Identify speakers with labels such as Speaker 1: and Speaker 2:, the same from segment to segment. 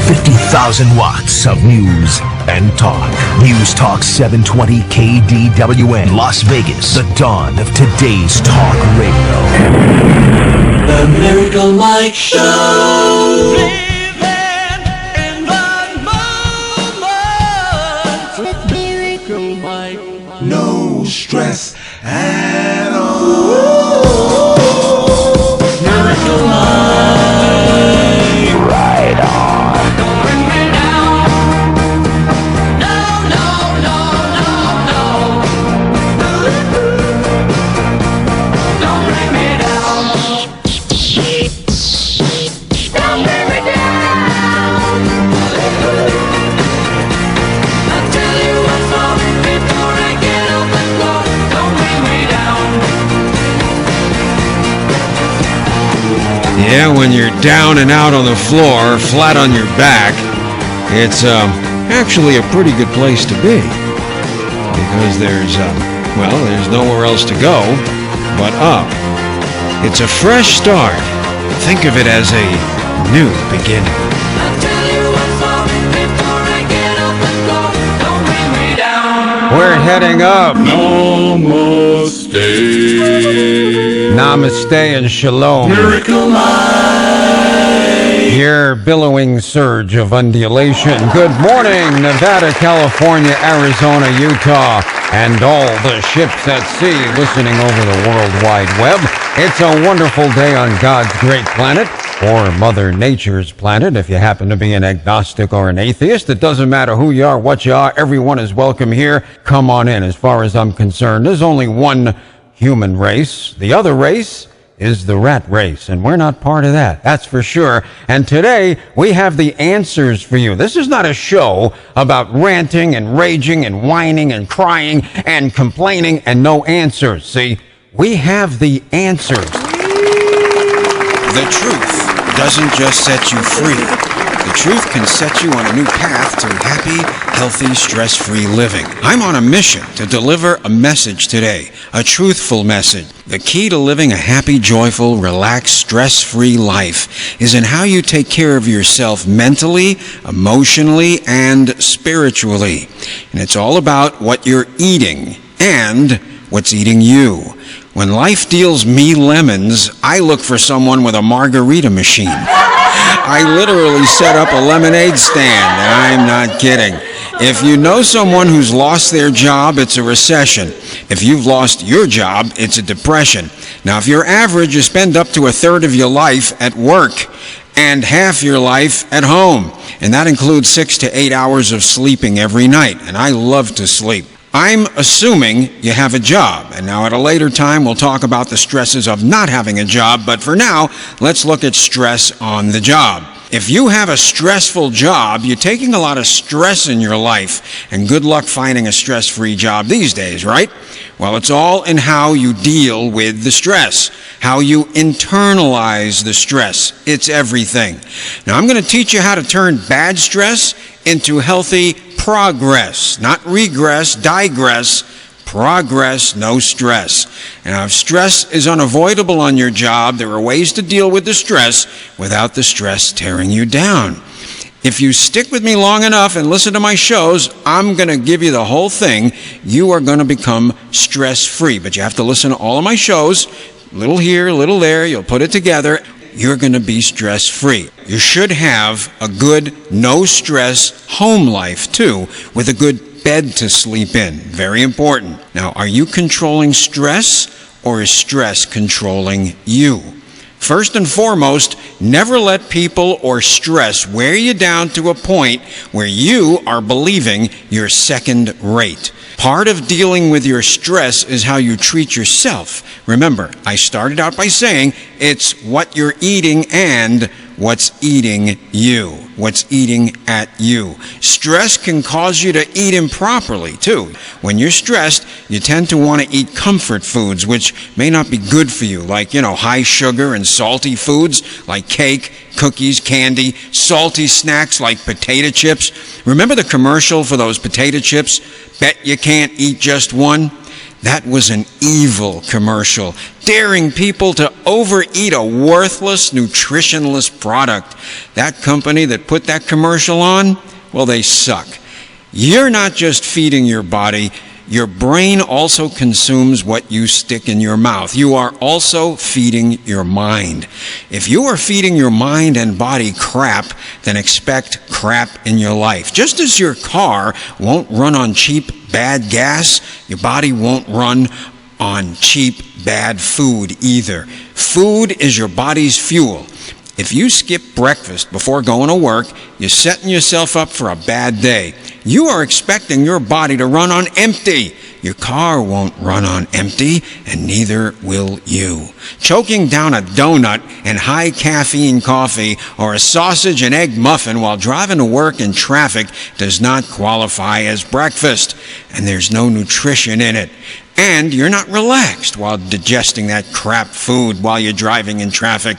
Speaker 1: 50,000 watts of news and talk. News Talk 720 KDWN, Las Vegas. The dawn of today's talk radio.
Speaker 2: The Miracle Mike Show.
Speaker 3: Living in the moment with Miracle Mike.
Speaker 2: No stress at all.
Speaker 3: Miracle Mike.
Speaker 1: Right on.
Speaker 3: Don't bring me down. No, no, no, no, no. Don't bring me down. Don't bring me down. I'll tell you what's wrong before I get off the floor. Don't bring me down.
Speaker 4: Yeah, when you're down and out on the floor, flat on your back, it's actually a pretty good place to be. Because there's nowhere else to go but up. It's a fresh start. Think of it as a new beginning.
Speaker 3: I'll tell you what's wrong before I get off the floor. Don't bring me down.
Speaker 4: We're heading up. Namaste and shalom.
Speaker 2: Miracle Mike.
Speaker 4: Your billowing surge of undulation. Good morning, Nevada, California, Arizona, Utah, and all the ships at sea listening over the World Wide Web. It's a wonderful day on God's great planet, or Mother Nature's planet, if you happen to be an agnostic or an atheist. It doesn't matter who you are, what you are. Everyone is welcome here. Come on in. As far as I'm concerned, there's only one human race. The other race is the rat race, and we're not part of that. That's for sure. And today, we have the answers for you. This is not a show about ranting and raging and whining and crying and complaining and no answers. See, we have the answers.
Speaker 5: The truth doesn't just set you free. The truth can set you on a new path to happy, healthy, stress-free living. I'm on a mission to deliver a message today, a truthful message. The key to living a happy, joyful, relaxed, stress-free life is in how you take care of yourself mentally, emotionally, and spiritually. And it's all about what you're eating and what's eating you. When life deals me lemons, I look for someone with a margarita machine. I literally set up a lemonade stand, and I'm not kidding. If you know someone who's lost their job, it's a recession. If you've lost your job, it's a depression. Now, if you're average, you spend up to a third of your life at work and half your life at home. And that includes 6 to 8 hours of sleeping every night, and I love to sleep. I'm assuming you have a job, and now at a later time we'll talk about the stresses of not having a job, but for now, let's look at stress on the job. If you have a stressful job, you're taking a lot of stress in your life, and good luck finding a stress-free job these days, right? Well, it's all in how you deal with the stress, how you internalize the stress. It's everything. Now, I'm going to teach you how to turn bad stress into healthy progress, not regress, digress, progress, no stress. Now, if stress is unavoidable on your job, there are ways to deal with the stress without the stress tearing you down. If you stick with me long enough and listen to my shows, I'm going to give you the whole thing. You are going to become stress-free, but you have to listen to all of my shows, a little here, a little there, you'll put it together. You're going to be stress-free. You should have a good, no-stress home life, too, with a good bed to sleep in. Very important. Now, are you controlling stress, or is stress controlling you? First and foremost, never let people or stress wear you down to a point where you are believing you're second-rate. Part of dealing with your stress is how you treat yourself. Remember, I started out by saying it's what you're eating and what's eating you, what's eating at you. Stress can cause you to eat improperly, too. When you're stressed, you tend to want to eat comfort foods, which may not be good for you, like, high sugar and salty foods like cake, cookies, candy, salty snacks like potato chips. Remember the commercial for those potato chips? Bet you can't eat just one? That was an evil commercial, daring people to overeat a worthless, nutritionless product. That company that put that commercial on, well, they suck. You're not just feeding your body, your brain also consumes what you stick in your mouth. You are also feeding your mind. If you are feeding your mind and body crap, then expect crap in your life. Just as your car won't run on cheap, bad gas, your body won't run on cheap, bad food either. Food is your body's fuel. If you skip breakfast before going to work, you're setting yourself up for a bad day. You are expecting your body to run on empty. Your car won't run on empty, and neither will you. Choking down a donut and high caffeine coffee or a sausage and egg muffin while driving to work in traffic does not qualify as breakfast, and there's no nutrition in it. And you're not relaxed while digesting that crap food while you're driving in traffic.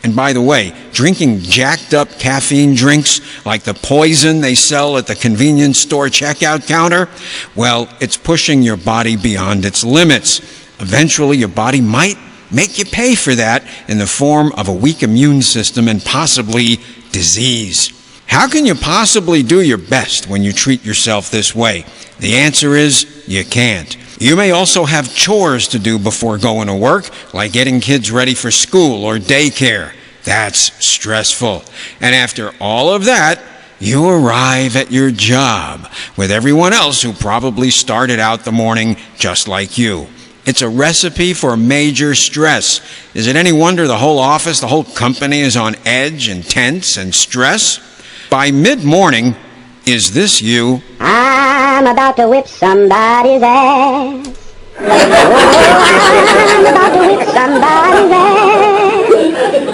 Speaker 5: And by the way, drinking jacked up caffeine drinks like the poison they sell at the convenience store checkout counter, well, it's pushing your body beyond its limits. Eventually, your body might make you pay for that in the form of a weak immune system and possibly disease. How can you possibly do your best when you treat yourself this way? The answer is you can't. You may also have chores to do before going to work, like getting kids ready for school or daycare. That's stressful. And after all of that, you arrive at your job with everyone else who probably started out the morning just like you. It's a recipe for major stress. Is it any wonder the whole office, the whole company is on edge and tense and stress? By mid-morning, is this you?
Speaker 6: I'm about to whip somebody's ass. Oh, I'm about to whip somebody's ass.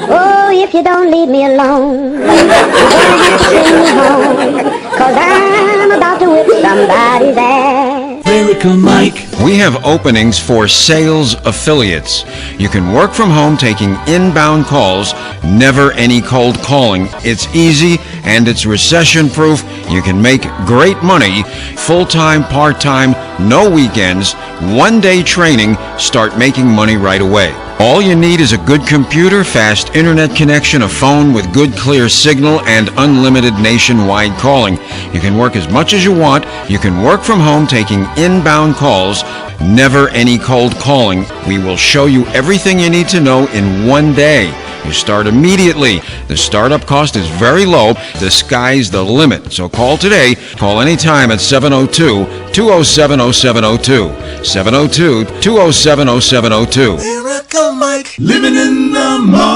Speaker 6: Oh, if you don't leave me alone, you're gonna have to send me home, 'cause I'm about to whip somebody's ass.
Speaker 2: Miracle Mike.
Speaker 5: We have openings for sales affiliates. You can work from home taking inbound calls, never any cold calling. It's easy and it's recession-proof. You can make great money, full-time, part-time, no weekends, one-day training, start making money right away. All you need is a good computer, fast internet connection, a phone with good clear signal, and unlimited nationwide calling. You can work as much as you want. You can work from home taking inbound calls, never any cold calling. We will show you everything you need to know in one day. You start immediately. The startup cost is very low. The sky's the limit. So call today. Call anytime at 702-207-0702. 702-207-0702.
Speaker 2: Miracle Mike. Living in the moment.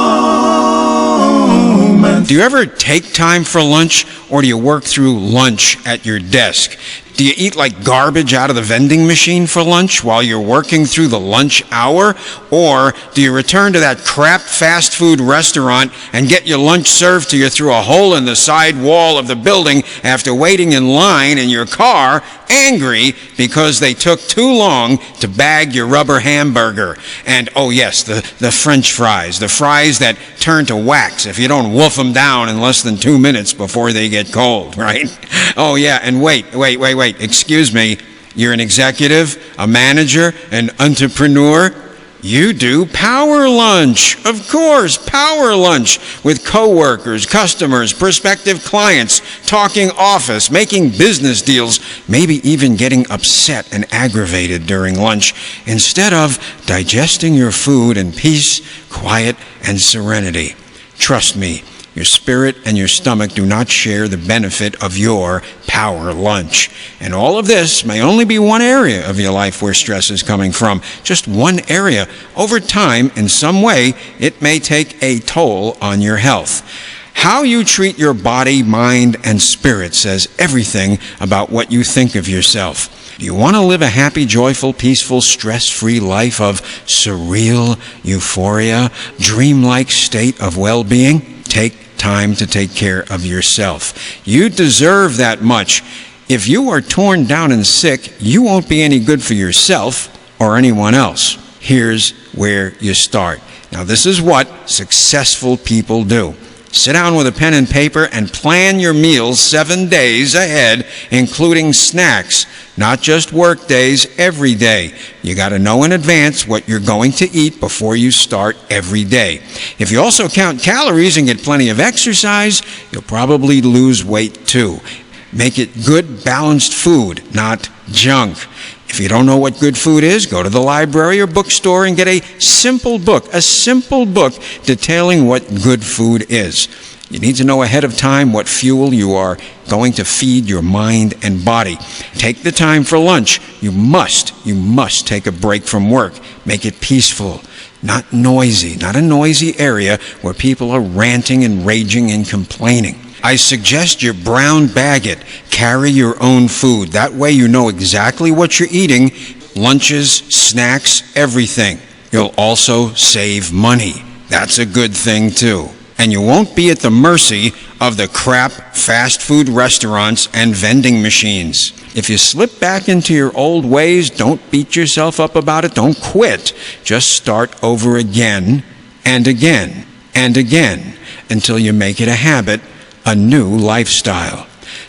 Speaker 5: Do you ever take time for lunch, or do you work through lunch at your desk? Do you eat like garbage out of the vending machine for lunch while you're working through the lunch hour? Or do you return to that crap fast food restaurant and get your lunch served to you through a hole in the side wall of the building after waiting in line in your car, angry because they took too long to bag your rubber hamburger? And oh yes, the French fries, the fries that turn to wax if you don't wolf them down in less than 2 minutes before they get cold, right? Oh yeah, and wait. Excuse me, you're an executive, a manager, an entrepreneur. You do power lunch. Of course, power lunch with coworkers, customers, prospective clients, talking office, making business deals, maybe even getting upset and aggravated during lunch, instead of digesting your food in peace, quiet, and serenity. Trust me, your spirit and your stomach do not share the benefit of your power lunch. And all of this may only be one area of your life where stress is coming from. Just one area. Over time, in some way, it may take a toll on your health. How you treat your body, mind, and spirit says everything about what you think of yourself. Do you want to live a happy, joyful, peaceful, stress-free life of surreal euphoria, dreamlike state of well-being? Take time to take care of yourself. You deserve that much. If you are torn down and sick, you won't be any good for yourself or anyone else. Here's where you start. Now, this is what successful people do. Sit down with a pen and paper and plan your meals 7 days ahead, including snacks. Not just work days, every day. You got to know in advance what you're going to eat before you start every day. If you also count calories and get plenty of exercise, you'll probably lose weight too. Make it good, balanced food, not junk. If you don't know what good food is, go to the library or bookstore and get a simple book detailing what good food is. You need to know ahead of time what fuel you are going to feed your mind and body. Take the time for lunch. You must take a break from work. Make it peaceful, not noisy, not a noisy area where people are ranting and raging and complaining. I suggest you brown bag it. Carry your own food. That way you know exactly what you're eating. Lunches, snacks, everything. You'll also save money. That's a good thing too. And you won't be at the mercy of the crap fast food restaurants and vending machines. If you slip back into your old ways, don't beat yourself up about it. Don't quit. Just start over again and again and again until you make it a habit, a new lifestyle.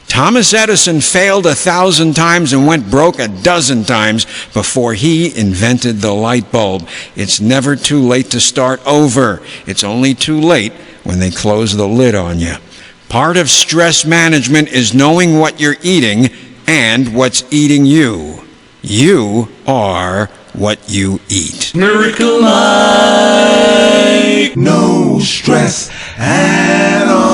Speaker 5: Thomas Edison failed 1,000 times and went broke 12 times before he invented the light bulb. It's never too late to start over. It's only too late when they close the lid on you. Part of stress management is knowing what you're eating and what's eating you. You are what you eat.
Speaker 2: Miracle Mike. No stress at all.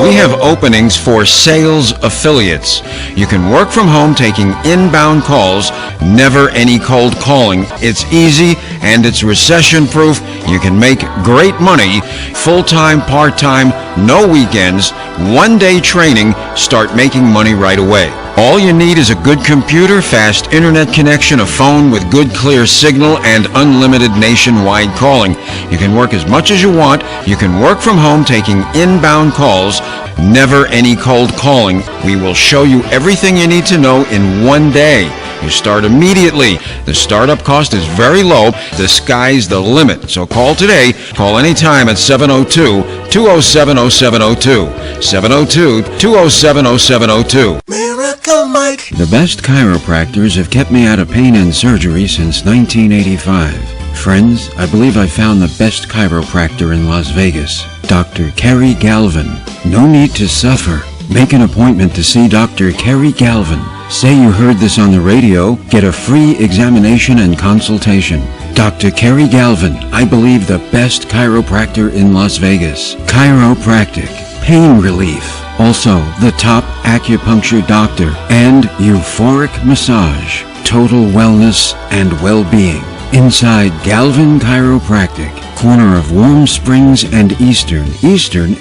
Speaker 5: We have openings for sales affiliates. You can work from home taking inbound calls, never any cold calling. It's easy and it's recession-proof. You can make great money, full-time, part-time, no weekends, one-day training, start making money right away. All you need is a good computer, fast internet connection, a phone with good clear signal, and unlimited nationwide calling. You can work as much as you want. You can work from home taking inbound calls, never any cold calling. We will show you everything you need to know in one day. You start immediately. The startup cost is very low. The sky's the limit. So call today. Call anytime at 702-207-0702. 702-207-0702.
Speaker 2: Miracle Mike.
Speaker 7: The best chiropractors have kept me out of pain and surgery since 1985. Friends, I believe I found the best chiropractor in Las Vegas, Dr. Kerry Galvin. No need to suffer. Make an appointment to see Dr. Kerry Galvin. Say you heard this on the radio, get a free examination and consultation. Dr. Kerry Galvin, I believe the best chiropractor in Las Vegas. Chiropractic, pain relief. Also, the top acupuncture doctor and euphoric massage. Total wellness and well-being. Inside Galvin Chiropractic, corner of Warm Springs and Eastern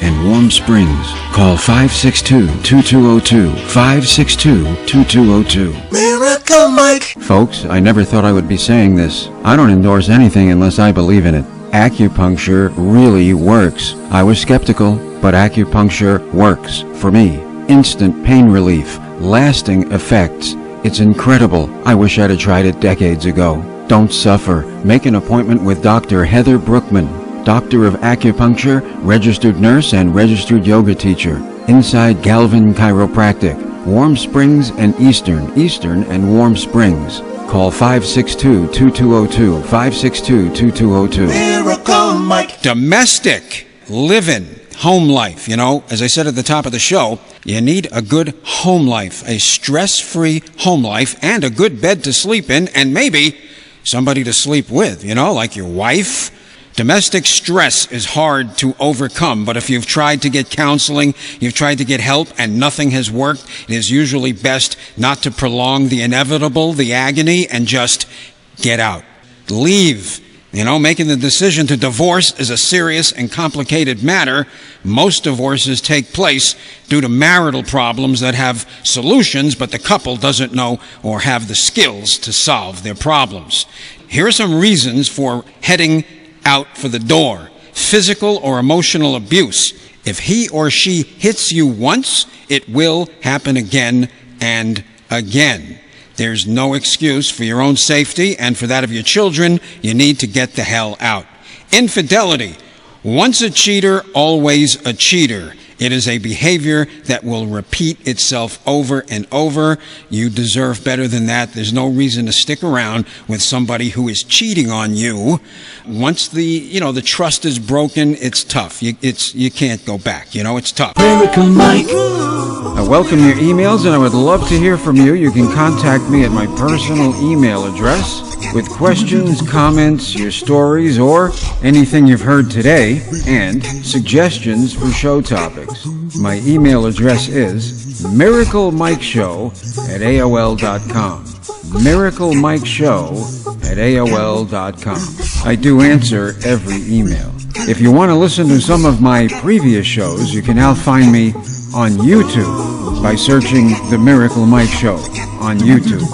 Speaker 7: and Warm Springs. Call 562-2202, 562-2202.
Speaker 2: Miracle Mike.
Speaker 7: Folks, I never thought I would be saying this. I don't endorse anything unless I believe in it. Acupuncture really works. I was skeptical, but acupuncture works for me. Instant pain relief, lasting effects. It's incredible. I wish I'd have tried it decades ago. Don't suffer. Make an appointment with Dr. Heather Brookman, Doctor of Acupuncture, registered nurse, and registered yoga teacher. Inside Galvin Chiropractic, Warm Springs and Eastern and Warm Springs. Call 562-2202, 562-2202.
Speaker 2: Miracle Mike.
Speaker 5: Domestic living. Home life. You know, as I said at the top of the show, you need a good home life, a stress-free home life, and a good bed to sleep in, and maybe somebody to sleep with, you know, like your wife. Domestic stress is hard to overcome, but if you've tried to get counseling, you've tried to get help, and nothing has worked, it is usually best not to prolong the inevitable, the agony, and just get out. Leave. You know, making the decision to divorce is a serious and complicated matter. Most divorces take place due to marital problems that have solutions, but the couple doesn't know or have the skills to solve their problems. Here are some reasons for heading out for the door. Physical or emotional abuse. If he or she hits you once, it will happen again and again. There's no excuse. For your own safety and for that of your children, you need to get the hell out. Infidelity. Once a cheater, always a cheater. It is a behavior that will repeat itself over and over. You deserve better than that. There's no reason to stick around with somebody who is cheating on you. Once the trust is broken, it's tough. You can't go back. It's tough.
Speaker 2: Miracle Mike.
Speaker 7: I welcome your emails, and I would love to hear from you. You can contact me at my personal email address with questions, comments, your stories, or anything you've heard today, and suggestions for show topics. My email address is miraclemikeshow@aol.com. miraclemikeshow@aol.com. I do answer every email. If you want to listen to some of my previous shows, you can now find me on YouTube by searching The Miracle Mike Show on YouTube.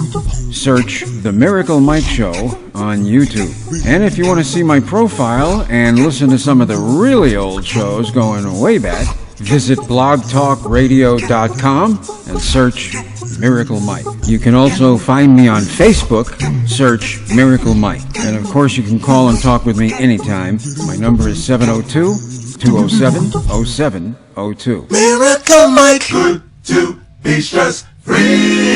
Speaker 7: Search The Miracle Mike Show on YouTube. And if you want to see my profile and listen to some of the really old shows going way back, visit blogtalkradio.com and search Miracle Mike. You can also find me on Facebook, search Miracle Mike. And of course you can call and talk with me anytime. My number is 702-207-0702.
Speaker 2: Miracle Mike. Good to be stress-free.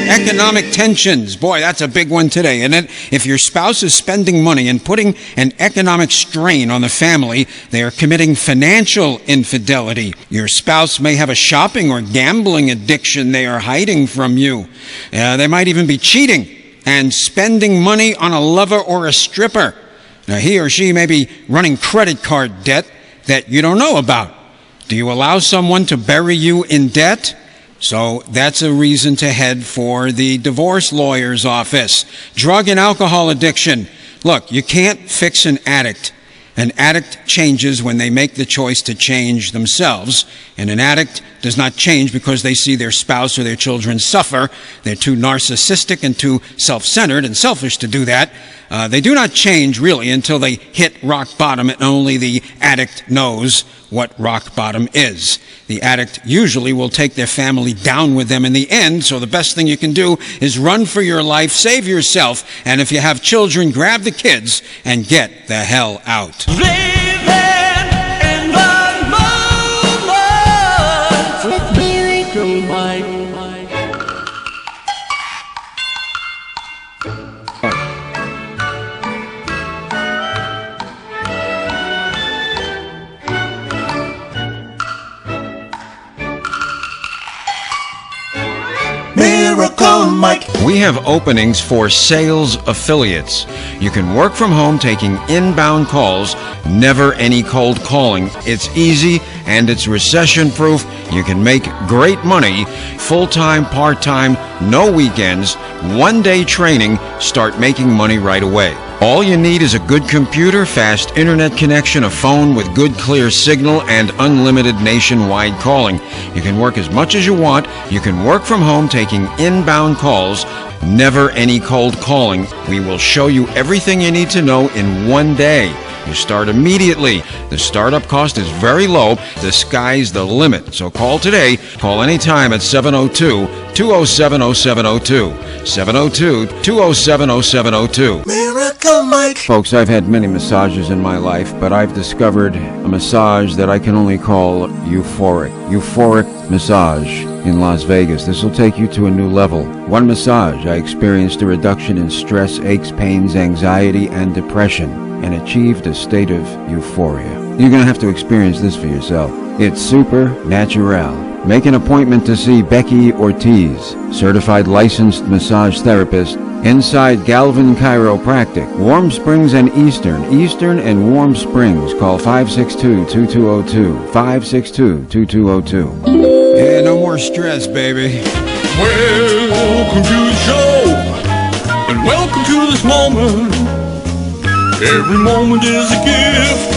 Speaker 5: Economic tensions. Boy, that's a big one today, isn't it? If your spouse is spending money and putting an economic strain on the family, they are committing financial infidelity. Your spouse may have a shopping or gambling addiction they are hiding from you. They might even be cheating and spending money on a lover or a stripper. Now, he or she may be running credit card debt that you don't know about. Do you allow someone to bury you in debt? So that's a reason to head for the divorce lawyer's office. Drug and alcohol addiction. Look, you can't fix an addict. An addict changes when they make the choice to change themselves. And an addict does not change because they see their spouse or their children suffer. They're too narcissistic and too self-centered and selfish to do that. They do not change really until they hit rock bottom, and only the addict knows what rock bottom is. The addict usually will take their family down with them in the end, so the best thing you can do is run for your life, save yourself, and if you have children, grab the kids and get the hell out.
Speaker 2: Miracle Mike.
Speaker 5: We have openings for sales affiliates. You can work from home taking inbound calls, never any cold calling. It's easy and it's recession-proof. You can make great money, full-time, part-time, no weekends, one-day training, start making money right away. All you need is a good computer, fast internet connection, a phone with good clear signal, and unlimited nationwide calling. You can work as much as you want. You can work from home taking inbound calls, never any cold calling. We will show you everything you need to know in one day. You start immediately. The startup cost is very low. The sky's the limit. So call today. Call anytime at 702-207-0702. 702-207-0702.
Speaker 2: Miracle Mike.
Speaker 7: Folks, I've had many massages in my life, but I've discovered a massage that I can only call euphoric. Euphoric massage in Las Vegas. This will take you to a new level. One massage, I experienced a reduction in stress, aches, pains, anxiety, and depression, and achieved a state of euphoria. You're going to have to experience this for yourself. It's supernatural. Make an appointment to see Becky Ortiz, certified licensed massage therapist, inside Galvin Chiropractic, Warm Springs and Eastern and Warm Springs. Call 562-2202, 562-2202.
Speaker 5: Yeah, no more stress, baby.
Speaker 2: Welcome to the show, and welcome to this moment. Every moment is a gift,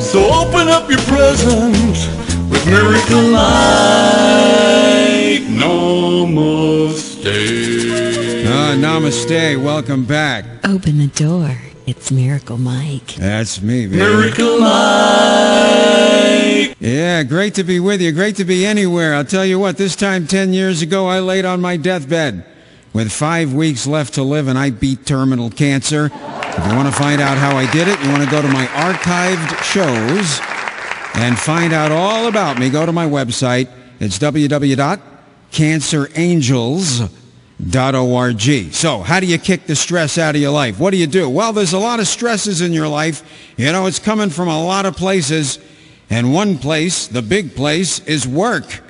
Speaker 2: so open up your present with Miracle Mike. Namaste.
Speaker 5: Namaste. Welcome back.
Speaker 8: Open the door. It's Miracle Mike.
Speaker 5: That's me, baby.
Speaker 2: Miracle Mike.
Speaker 5: Yeah, great to be with you. Great to be anywhere. I'll tell you what, this time 10 years ago, I laid on my deathbed. with 5 weeks left to live, and I beat terminal cancer. If you want to find out how I did it, you want to go to my archived shows and find out all about me. Go to my website. It's www.cancerangels.org. So, how do you kick the stress out of your life? What do you do? Well, there's a lot of stresses in your life. You know, it's coming from a lot of places. And one place, the big place, is work.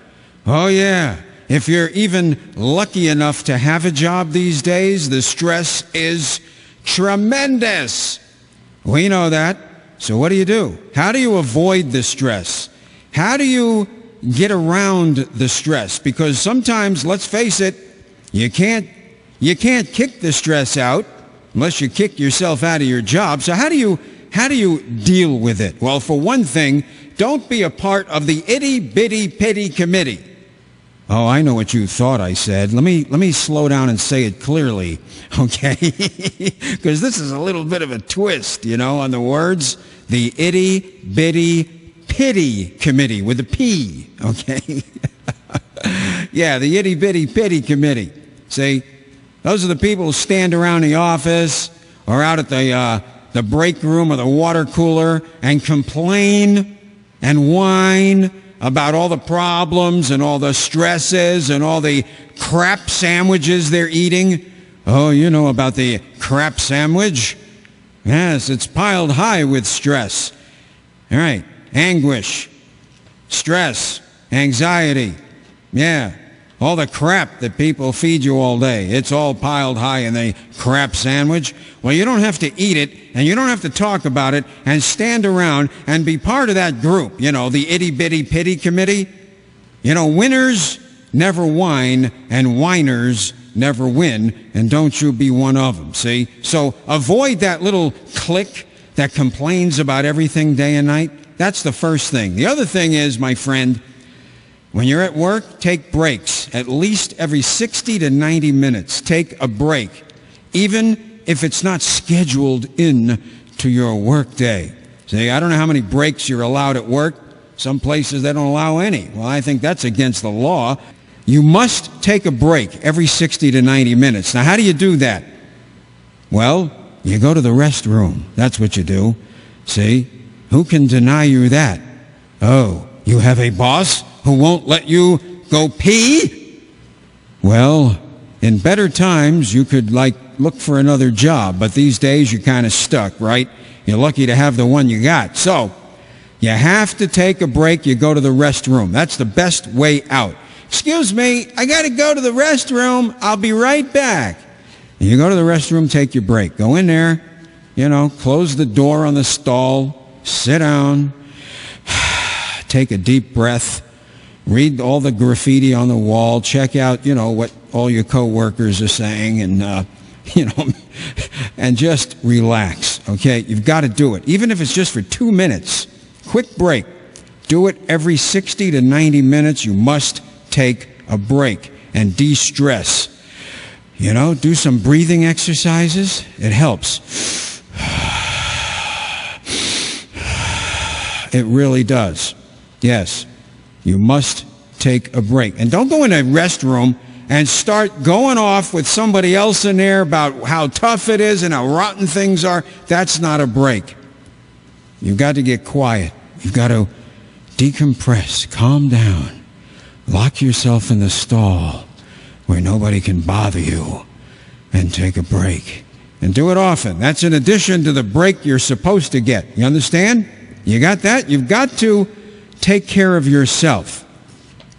Speaker 5: Oh, yeah. If you're even lucky enough to have a job these days, the stress is tremendous. We know that. So what do? How do you avoid the stress? How do you get around the stress? Because sometimes, let's face it, you can't kick the stress out unless you kick yourself out of your job. So how do you deal with it? Well, for one thing, don't be a part of the itty-bitty-pitty committee. Oh, I know what you thought I said. Let me slow down and say it clearly, okay? Because this is a little bit of a twist, you know, on the words. The itty-bitty-pitty committee with a P, okay? Yeah, the itty-bitty-pitty committee. See, those are the people who stand around the office or out at the break room or the water cooler and complain and whine about all the problems and all the stresses and all the crap sandwiches they're eating. Oh, you know about the crap sandwich? Yes, it's piled high with stress. All right, anguish, stress, anxiety. Yeah, all the crap that people feed you all day. It's all piled high in the crap sandwich. Well, you don't have to eat it, and you don't have to talk about it, and stand around and be part of that group, you know, the itty-bitty-pitty committee. You know, winners never whine, and whiners never win, and don't you be one of them, see? So avoid that little clique that complains about everything day and night. That's the first thing. The other thing is, my friend, when you're at work, take breaks. At least every 60 to 90 minutes, take a break, even if it's not scheduled in to your work day. See, I don't know how many breaks you're allowed at work. Some places they don't allow any. Well, I think that's against the law. You must take a break every 60 to 90 minutes. Now, how do you do that? Well, you go to the restroom. That's what you do. See? Who can deny you that? Oh, you have a boss who won't let you go pee? Well, in better times, you could, look for another job. But these days, you're kind of stuck, right? You're lucky to have the one you got. So, you have to take a break. You go to the restroom. That's the best way out. Excuse me, I got to go to the restroom. I'll be right back. And you go to the restroom, take your break. Go in there, you know, close the door on the stall, sit down, take a deep breath, read all the graffiti on the wall, check out, you know, what all your coworkers are saying, and, you know, and just relax, okay? You've got to do it, even if it's just for 2 minutes. Quick break. Do it every 60 to 90 minutes. You must take a break and de-stress. You know, do some breathing exercises. It helps. It really does. Yes, you must take a break. And don't go in a restroom and start going off with somebody else in there about how tough it is and how rotten things are. That's not a break. You've got to get quiet. You've got to decompress, calm down, lock yourself in the stall where nobody can bother you, and take a break. And do it often. That's in addition to the break you're supposed to get. You understand? You got that? You've got to take care of yourself.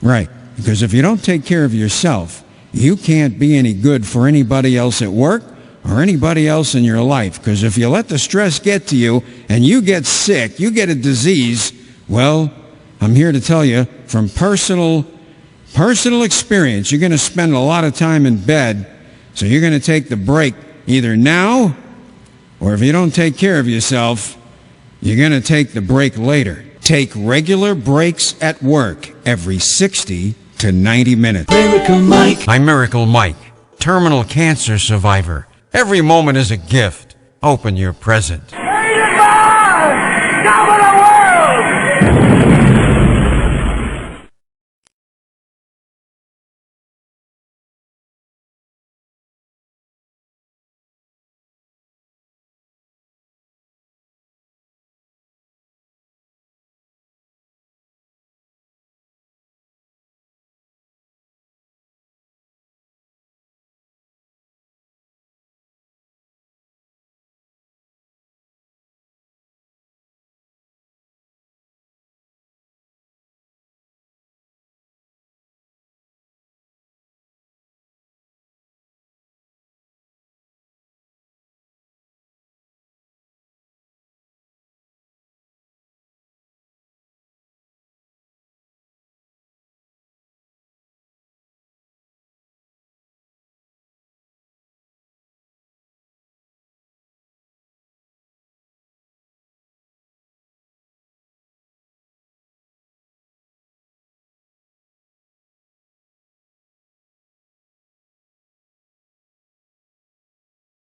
Speaker 5: Right. Because if you don't take care of yourself, you can't be any good for anybody else at work or anybody else in your life. Because if you let the stress get to you and you get sick, you get a disease, well, I'm here to tell you from personal experience, you're going to spend a lot of time in bed. So you're going to take the break either now, or if you don't take care of yourself, you're going to take the break later. Take regular breaks at work every 60 to 90 minutes.
Speaker 3: Miracle Mike.
Speaker 4: I'm Miracle Mike, terminal cancer survivor. Every moment is a gift. Open your present.